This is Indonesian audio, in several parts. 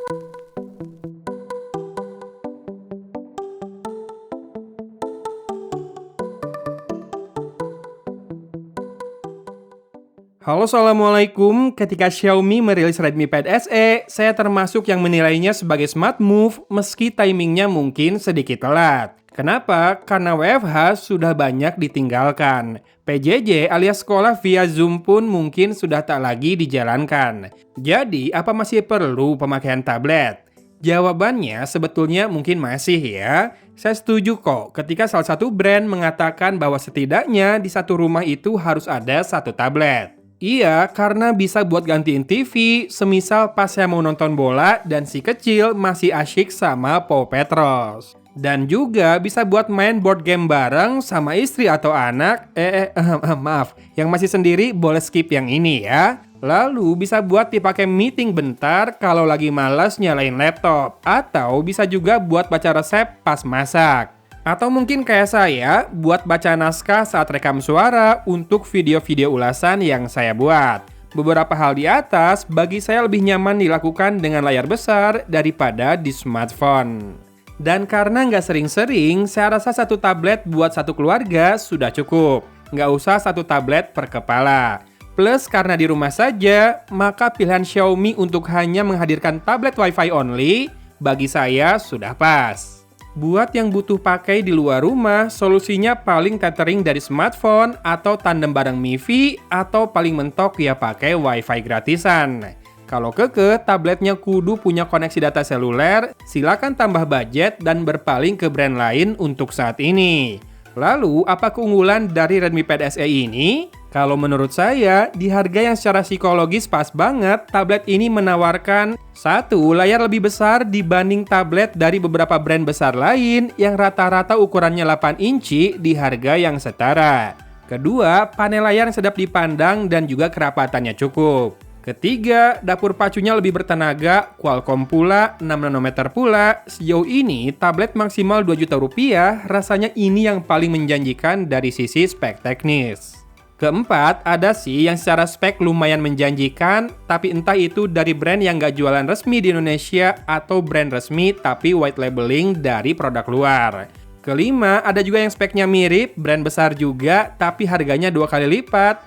Halo, assalamualaikum. Ketika Xiaomi merilis Redmi Pad SE, saya termasuk yang menilainya sebagai smart move meski timingnya mungkin sedikit telat. Kenapa? Karena WFH sudah banyak ditinggalkan. PJJ alias sekolah via Zoom pun mungkin sudah tak lagi dijalankan. Jadi, apa masih perlu pemakaian tablet? Jawabannya sebetulnya mungkin masih ya. Saya setuju kok ketika salah satu brand mengatakan bahwa setidaknya di satu rumah itu harus ada satu tablet. Iya, karena bisa buat gantiin TV, semisal pas saya mau nonton bola dan si kecil masih asyik sama Paw Petros. Dan juga bisa buat main board game bareng sama istri atau anak. Maaf, yang masih sendiri boleh skip yang ini ya. Lalu bisa buat dipakai meeting bentar kalau lagi malas nyalain laptop. Atau bisa juga buat baca resep pas masak. Atau mungkin kayak saya, buat baca naskah saat rekam suara untuk video-video ulasan yang saya buat. Beberapa hal di atas bagi saya lebih nyaman dilakukan dengan layar besar daripada di smartphone. Dan karena nggak sering-sering, saya rasa satu tablet buat satu keluarga sudah cukup. Nggak usah satu tablet per kepala. Plus karena di rumah saja, maka pilihan Xiaomi untuk hanya menghadirkan tablet Wi-Fi only, bagi saya sudah pas. Buat yang butuh pakai di luar rumah, solusinya paling tethering dari smartphone atau tandem bareng MiFi atau paling mentok ya pakai Wi-Fi gratisan. Kalau keke, tabletnya kudu punya koneksi data seluler, silakan tambah budget dan berpaling ke brand lain untuk saat ini. Lalu, apa keunggulan dari Redmi Pad SE ini? Kalau menurut saya, di harga yang secara psikologis pas banget, tablet ini menawarkan satu, layar lebih besar dibanding tablet dari beberapa brand besar lain yang rata-rata ukurannya 8 inci di harga yang setara. Kedua, panel layar yang sedap dipandang dan juga kerapatannya cukup. Ketiga, dapur pacunya lebih bertenaga, Qualcomm pula, 6 nanometer pula. Sejauh ini, tablet maksimal 2 juta rupiah, rasanya ini yang paling menjanjikan dari sisi spek teknis. Keempat, ada sih yang secara spek lumayan menjanjikan, tapi entah itu dari brand yang nggak jualan resmi di Indonesia atau brand resmi tapi white labeling dari produk luar. Kelima, ada juga yang speknya mirip, brand besar juga, tapi harganya 2 kali lipat.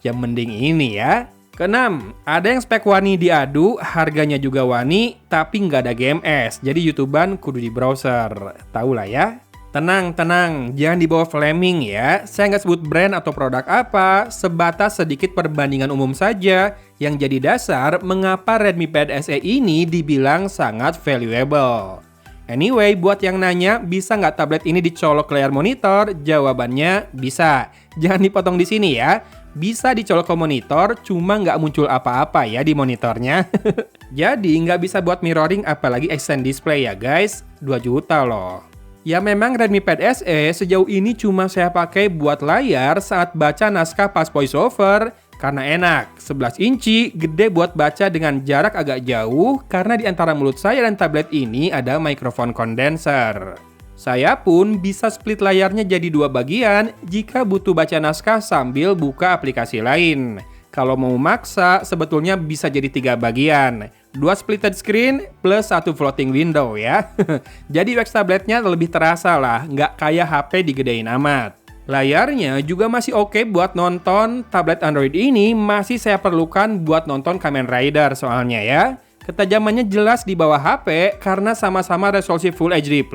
Yang mending ini ya. Keenam, ada yang spek wani diadu, harganya juga wani, tapi nggak ada GMS, jadi YouTubean kudu di browser. Tahu lah ya. Tenang, jangan dibawa flaming ya. Saya nggak sebut brand atau produk apa, sebatas sedikit perbandingan umum saja yang jadi dasar mengapa Redmi Pad SE ini dibilang sangat valuable. Anyway, buat yang nanya, bisa nggak tablet ini dicolok ke layar monitor? Jawabannya bisa. Jangan dipotong di sini ya. Bisa dicolok ke monitor, cuma nggak muncul apa-apa ya di monitornya. Jadi nggak bisa buat mirroring apalagi extend display ya guys. 2 juta loh. Ya memang Redmi Pad SE sejauh ini cuma saya pakai buat layar saat baca naskah pas voiceover karena enak. 11 inci, gede buat baca dengan jarak agak jauh karena di antara mulut saya dan tablet ini ada mikrofon kondenser. Saya pun bisa split layarnya jadi 2 bagian jika butuh baca naskah sambil buka aplikasi lain. Kalau mau maksa, sebetulnya bisa jadi 3 bagian. 2 splitted screen plus 1 floating window ya. Jadi UX tabletnya lebih terasa lah, nggak kayak HP digedein amat. Layarnya juga masih oke buat nonton, tablet Android ini masih saya perlukan buat nonton Kamen Rider soalnya ya. Ketajamannya jelas di bawah HP karena sama-sama resolusi Full HD+,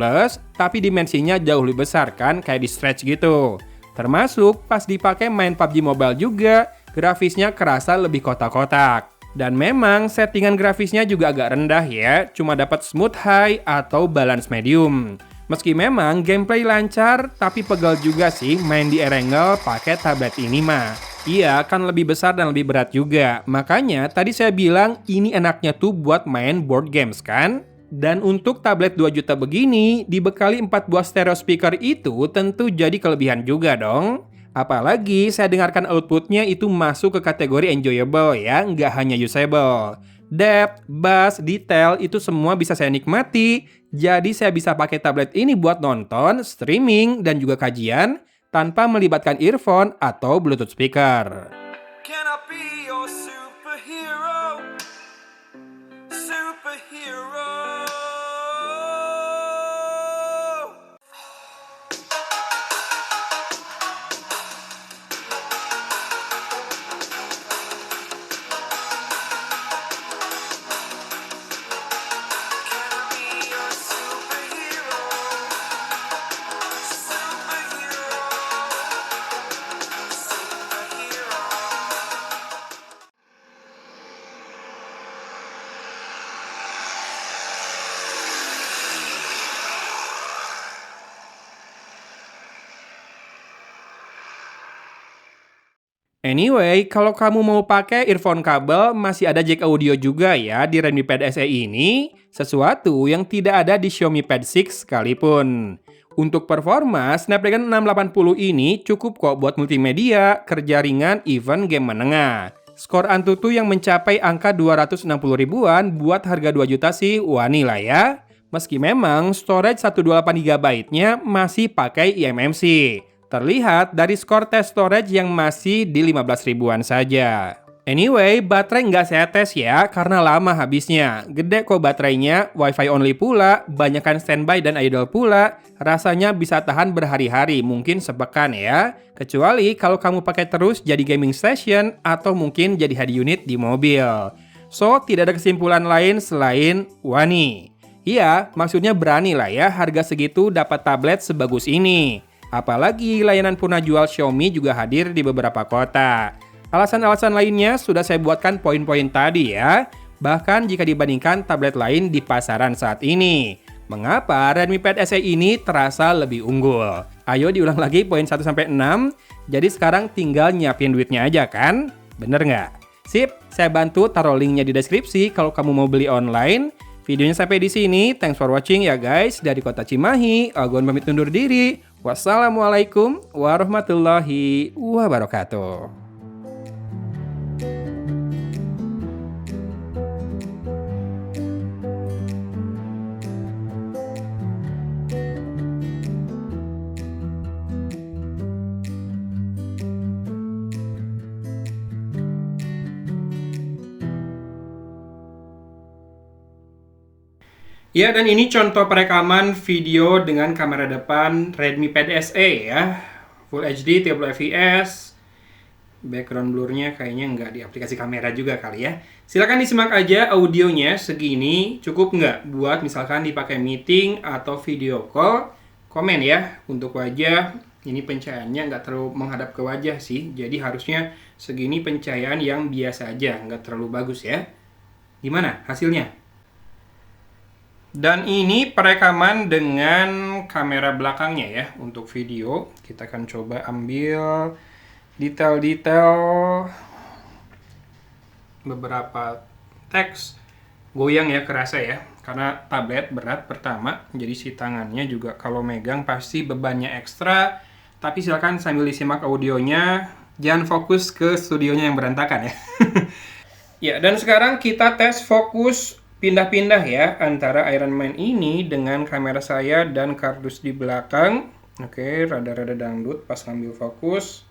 tapi dimensinya jauh lebih besar kan, kayak di stretch gitu. Termasuk pas dipakai main PUBG Mobile juga, grafisnya kerasa lebih kotak-kotak. Dan memang settingan grafisnya juga agak rendah ya, cuma dapat smooth high atau balance medium. Meski memang gameplay lancar, tapi pegal juga sih main di Erangel pakai tablet ini mah. Iya, kan lebih besar dan lebih berat juga. Makanya tadi saya bilang ini enaknya tuh buat main board games kan? Dan untuk tablet 2 juta begini, dibekali 4 buah stereo speaker itu tentu jadi kelebihan juga dong. Apalagi saya dengarkan outputnya itu masuk ke kategori enjoyable ya, nggak hanya usable. Depth, bass, detail itu semua bisa saya nikmati. Jadi saya bisa pakai tablet ini buat nonton, streaming, dan juga kajian tanpa melibatkan earphone atau Bluetooth speaker. Can I be your superhero? Anyway, kalau kamu mau pakai earphone kabel, masih ada jack audio juga ya di Redmi Pad SE ini, sesuatu yang tidak ada di Xiaomi Pad 6 sekalipun. Untuk performa, Snapdragon 680 ini cukup kok buat multimedia, kerja ringan, even game menengah. Skor Antutu yang mencapai angka 260 ribuan buat harga 2 juta sih wani lah ya. Meski memang storage 128 GB-nya masih pakai eMMC. Terlihat dari skor tes storage yang masih di 15 ribuan saja. Anyway, baterai nggak saya tes ya, karena lama habisnya. Gede kok baterainya, wifi only pula, banyakkan standby dan idle pula. Rasanya bisa tahan berhari-hari, mungkin sepekan ya. Kecuali kalau kamu pakai terus jadi gaming station, atau mungkin jadi head unit di mobil. So, tidak ada kesimpulan lain selain wani. Iya, maksudnya berani lah ya, harga segitu dapat tablet sebagus ini. Apalagi layanan Purna Jual Xiaomi juga hadir di beberapa kota. Alasan-alasan lainnya sudah saya buatkan poin-poin tadi ya. Bahkan jika dibandingkan tablet lain di pasaran saat ini. Mengapa Redmi Pad SE ini terasa lebih unggul? Ayo diulang lagi poin 1-6. Jadi sekarang tinggal nyiapin duitnya aja kan? Bener nggak? Sip, saya bantu taruh linknya di deskripsi kalau kamu mau beli online. Videonya sampai di sini. Thanks for watching ya guys. Dari kota Cimahi, Agon pamit undur diri. Wassalamualaikum warahmatullahi wabarakatuh. Ya, dan ini contoh perekaman video dengan kamera depan Redmi Pad SE ya. Full HD 30 fps. Background blurnya kayaknya nggak di aplikasi kamera juga kali ya. Silahkan disimak aja audionya segini. Cukup nggak buat misalkan dipakai meeting atau video call? Komen ya. Untuk wajah, ini pencahayaannya nggak terlalu menghadap ke wajah sih. Jadi harusnya segini pencahayaan yang biasa aja. Nggak terlalu bagus ya. Gimana hasilnya? Dan ini perekaman dengan kamera belakangnya ya. Untuk video, kita akan coba ambil detail-detail beberapa teks. Goyang ya, kerasa ya. Karena tablet berat pertama, jadi si tangannya juga kalau megang pasti bebannya ekstra. Tapi silakan sambil disimak audionya, jangan fokus ke studionya yang berantakan ya. Ya, dan sekarang kita tes fokus pindah-pindah ya antara Iron Man ini dengan kamera saya dan kardus di belakang. Oke, rada-rada dangdut pas ngambil fokus.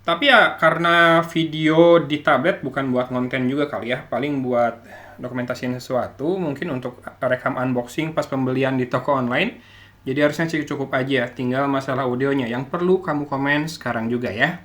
Tapi ya karena video di tablet bukan buat konten juga kali ya, paling buat dokumentasiin sesuatu, mungkin untuk rekam unboxing pas pembelian di toko online. Jadi harusnya cukup aja, tinggal masalah audionya yang perlu kamu komen sekarang juga ya.